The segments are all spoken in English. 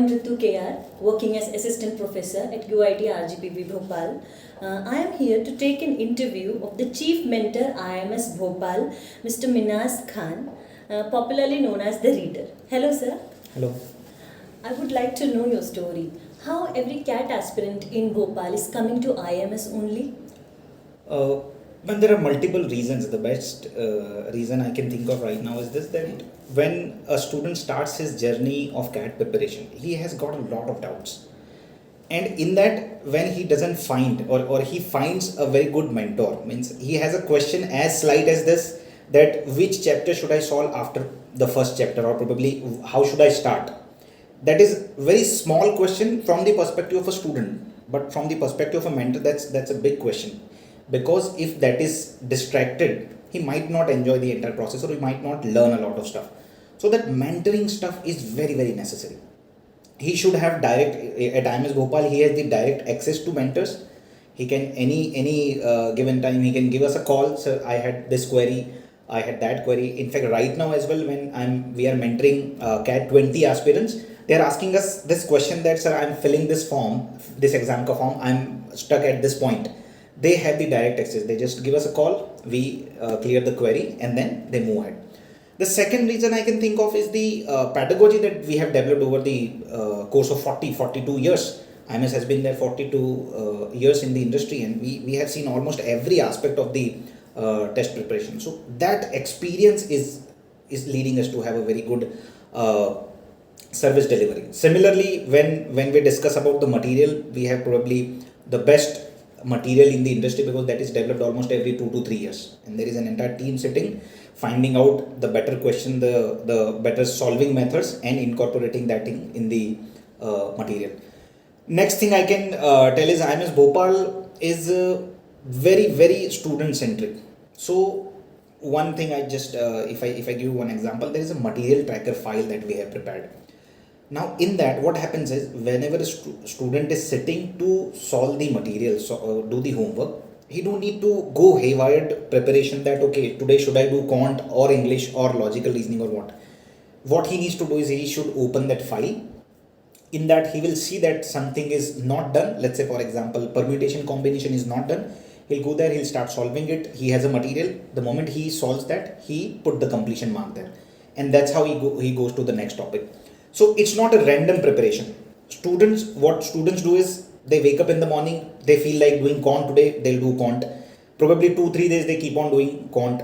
am Ritu KR, working as Assistant Professor at UIT RGPV Bhopal. I am here to take an interview of the Chief Mentor IMS Bhopal, Mr Minhaz Khan, popularly known as the Reader. Hello sir. Hello. I would like to know your story. How every CAT aspirant in Bhopal is coming to IMS only? Well, there are multiple reasons. The best reason I can think of right now is this, that when a student starts his journey of CAT preparation, he has got a lot of doubts. And in that, when he doesn't find or he finds a very good mentor, means he has a question as slight as this, that which chapter should I solve after the first chapter, or probably how should I start? That is very small question from the perspective of a student, but from the perspective of a mentor, that's a big question. Because if that is distracted, he might not enjoy the entire process, or he might not learn a lot of stuff. So that mentoring stuff is very, very necessary. He should have direct, at IMS Bhopal, he has the direct access to mentors. He can, any given time, he can give us a call. So I had this query, I had that query. In fact, right now as well, when we are mentoring CAT 20 aspirants, they are asking us this question that, sir, I'm filling this form, this exam form, I'm stuck at this point. They have the direct access. They just give us a call, we clear the query, and then they move ahead. The second reason I can think of is the pedagogy that we have developed over the course of 42 years. IMS has been there 42 years in the industry, and we have seen almost every aspect of the test preparation. So that experience is leading us to have a very good service delivery. Similarly, when we discuss about the material, we have probably the best material in the industry, because that is developed almost every 2 to 3 years, and there is an entire team sitting finding out the better question, the better solving methods, and incorporating that in the material. Next thing I can tell is IMS Bhopal is very, very student centric. So one thing I just if I give one example, there is a material tracker file that we have prepared. Now in that, what happens is, whenever a student is sitting to solve the material, do the homework, he don't need to go haywired preparation that, okay, today should I do quant or English or logical reasoning or what. What he needs to do is he should open that file. In that, he will see that something is not done. Let's say, for example, permutation combination is not done. He'll go there, he'll start solving it. He has a material. The moment he solves that, he put the completion mark there. And that's how he goes to the next topic. So it's not a random preparation. What students do is, they wake up in the morning, they feel like doing quant today, they'll do quant. Probably 2-3 days they keep on doing quant.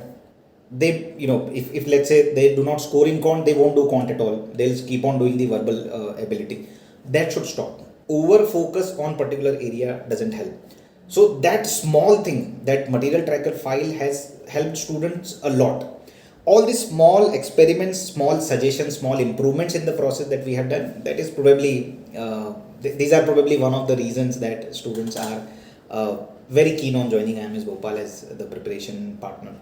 They, if let's say they do not score in quant, they won't do quant at all. They'll keep on doing the verbal ability. That should stop. Over focus on particular area doesn't help. So that small thing, that material tracker file has helped students a lot. All these small experiments, small suggestions, small improvements in the process that we have done, that is probably, these are probably one of the reasons that students are very keen on joining IMS Bhopal as the preparation partner.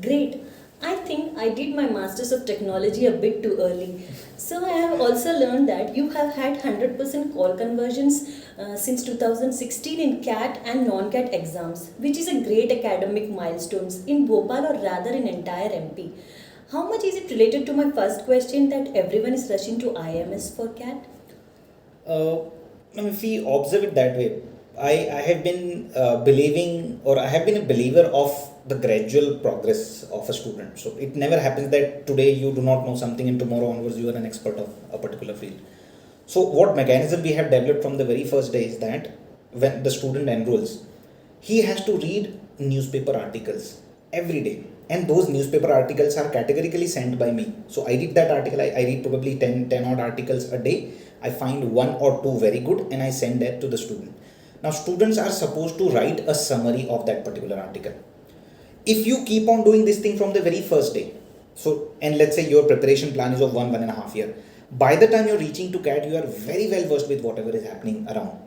Great. I think I did my Masters of Technology a bit too early. So I have also learned that you have had 100% call conversions since 2016 in CAT and non-CAT exams, which is a great academic milestones in Bhopal, or rather in entire MP. How much is it related to my first question that everyone is rushing to IMS for CAT? If we observe it that way, I have been believing, or I have been a believer of the gradual progress of a student. So it never happens that today you do not know something and tomorrow onwards you are an expert of a particular field. So what mechanism we have developed from the very first day is that when the student enrolls, he has to read newspaper articles every day. And those newspaper articles are categorically sent by me. So I read that article, I read probably 10 odd articles a day. I find 1 or 2 very good and I send that to the student. Now students are supposed to write a summary of that particular article. If you keep on doing this thing from the very first day, so, and let's say your preparation plan is of 1.5 year, by the time you're reaching to CAT, you are very well versed with whatever is happening around.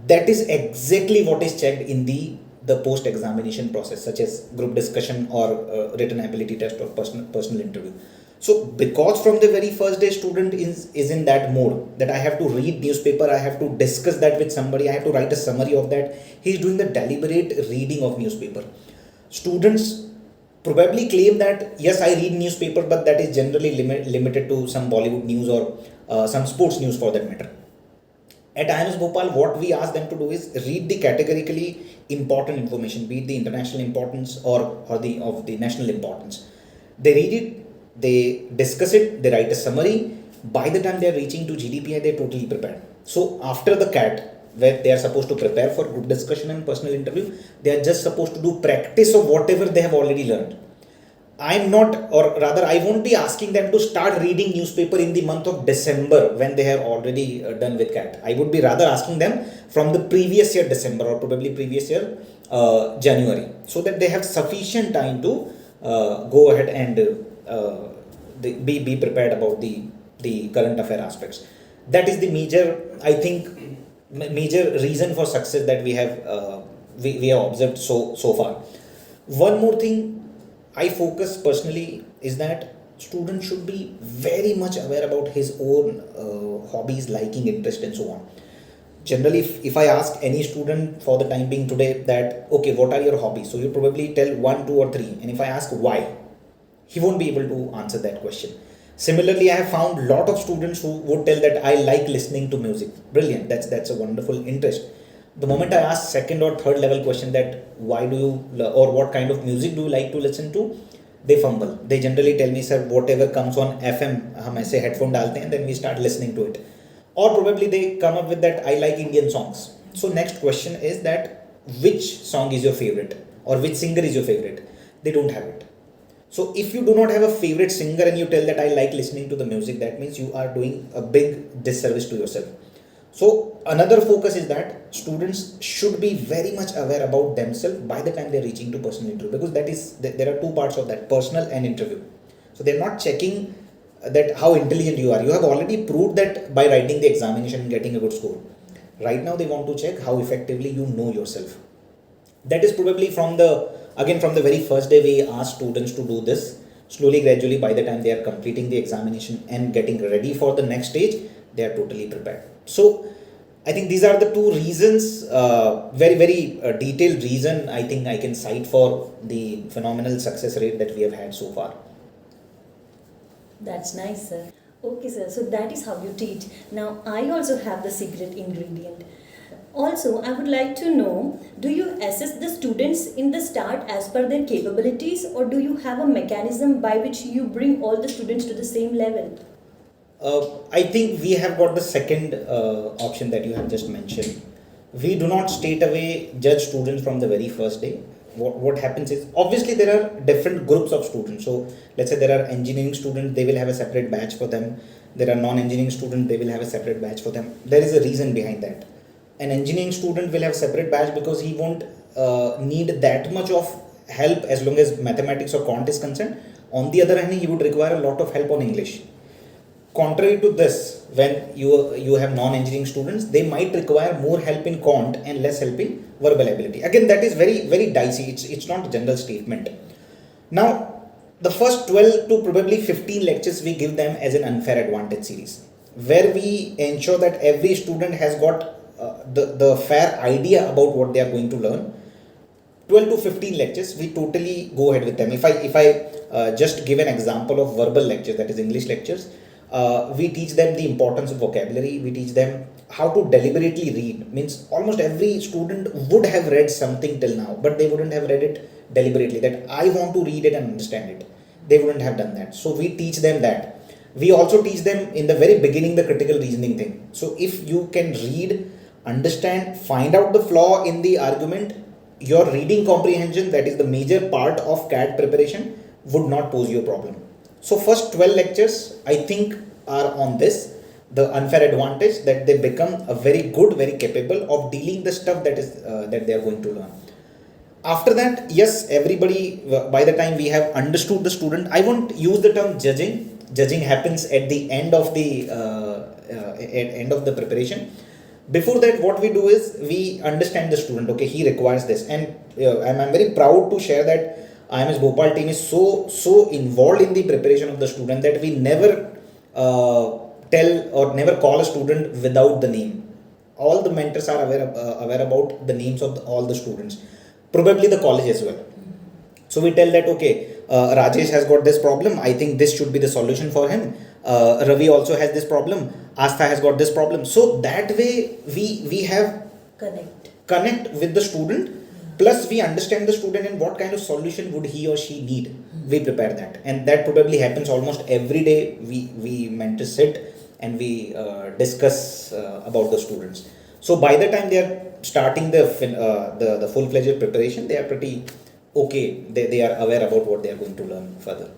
That is exactly what is checked in the post-examination process, such as group discussion or written ability test or personal interview. So because from the very first day student is in that mode that I have to read newspaper, I have to discuss that with somebody, I have to write a summary of that, he is doing the deliberate reading of newspaper. Students probably claim that yes, I read newspaper, but that is generally limited to some Bollywood news or some sports news for that matter. At IMS Bhopal, what we ask them to do is read the categorically important information, be it the international importance or the of the national importance. They read it, they discuss it, they write a summary. By the time they are reaching to GDPI, they're totally prepared. So after the CAT, where they are supposed to prepare for group discussion and personal interview, they are just supposed to do practice of whatever they have already learned. I'm not, or rather, I won't be asking them to start reading newspaper in the month of December when they have already done with CAT. I would be rather asking them from the previous year December or probably previous year January, so that they have sufficient time to go ahead and be prepared about the current affair aspects. That is the major, I think, major reason for success that we have we have observed so far. One more thing I focus personally is that student should be very much aware about his own hobbies, liking, interest, and so on. Generally, if I ask any student for the time being today that, okay, what are your hobbies? So you probably tell 1, 2, or 3. And if I ask why, he won't be able to answer that question. Similarly, I have found a lot of students who would tell that I like listening to music. Brilliant, that's a wonderful interest. The moment I ask second or third level question that why do you or what kind of music do you like to listen to, they fumble. They generally tell me, sir, whatever comes on FM, हम ऐसे headphone डालते हैं, then we start listening to it. Or probably they come up with that I like Indian songs. So next question is that which song is your favorite or which singer is your favorite? They don't have it. So if you do not have a favorite singer and you tell that I like listening to the music, that means you are doing a big disservice to yourself. So another focus is that students should be very much aware about themselves by the time they are reaching to personal interview, because that is there are two parts of that, personal and interview. So they're not checking that how intelligent you are. You have already proved that by writing the examination and getting a good score. Right now they want to check how effectively you know yourself. That is probably from the very first day we ask students to do this. Slowly, gradually, by the time they are completing the examination and getting ready for the next stage, they are totally prepared. So I think these are the two reasons, very detailed reason I think I can cite for the phenomenal success rate that we have had so far. That's nice, sir. Okay, sir. So that is how you teach. Now, I also have the secret ingredient. Also, I would like to know, do you assess the students in the start as per their capabilities, or do you have a mechanism by which you bring all the students to the same level? I think we have got the second option that you have just mentioned. We do not straight away judge students from the very first day. What happens is, obviously there are different groups of students. So let's say there are engineering students, they will have a separate batch for them. There are non-engineering students, they will have a separate batch for them. There is a reason behind that. An engineering student will have a separate batch because he won't need that much of help as long as mathematics or quant is concerned. On the other hand, he would require a lot of help on English. Contrary to this, when you have non-engineering students, they might require more help in quant and less help in verbal ability. Again, that is very dicey. It's not a general statement. Now, the first 12 to probably 15 lectures we give them as an unfair advantage series, where we ensure that every student has got the fair idea about what they are going to learn. 12 to 15 lectures, we totally go ahead with them. If I just give an example of verbal lectures, that is English lectures, we teach them the importance of vocabulary. We teach them how to deliberately read. Means almost every student would have read something till now, but they wouldn't have read it deliberately, that I want to read it and understand it. They wouldn't have done that. So we teach them that. We also teach them in the very beginning the critical reasoning thing. So if you can read, understand, find out the flaw in the argument, your reading comprehension, that is the major part of CAT preparation, would not pose you a problem. So first 12 lectures, I think, are on this, the unfair advantage, that they become a very good, very capable of dealing the stuff that is that they are going to learn. After that, yes, everybody, by the time we have understood the student, I won't use the term judging. Judging happens at the end of the preparation. Before that, what we do is we understand the student. Okay, he requires this, and I'm very proud to share that IMS Bhopal team is so involved in the preparation of the student that we never tell or never call a student without the name. All the mentors are aware about the names of all the students, probably the college as well. So we tell that, okay, Rajesh has got this problem. I think this should be the solution for him. Ravi also has this problem, Astha has got this problem. So that way we have connect with the student, plus we understand the student and what kind of solution would he or she need. We prepare that, and that probably happens almost every day. We mentors sit and we discuss about the students. So by the time they are starting the full-fledged preparation, they are pretty okay. They are aware about what they are going to learn further.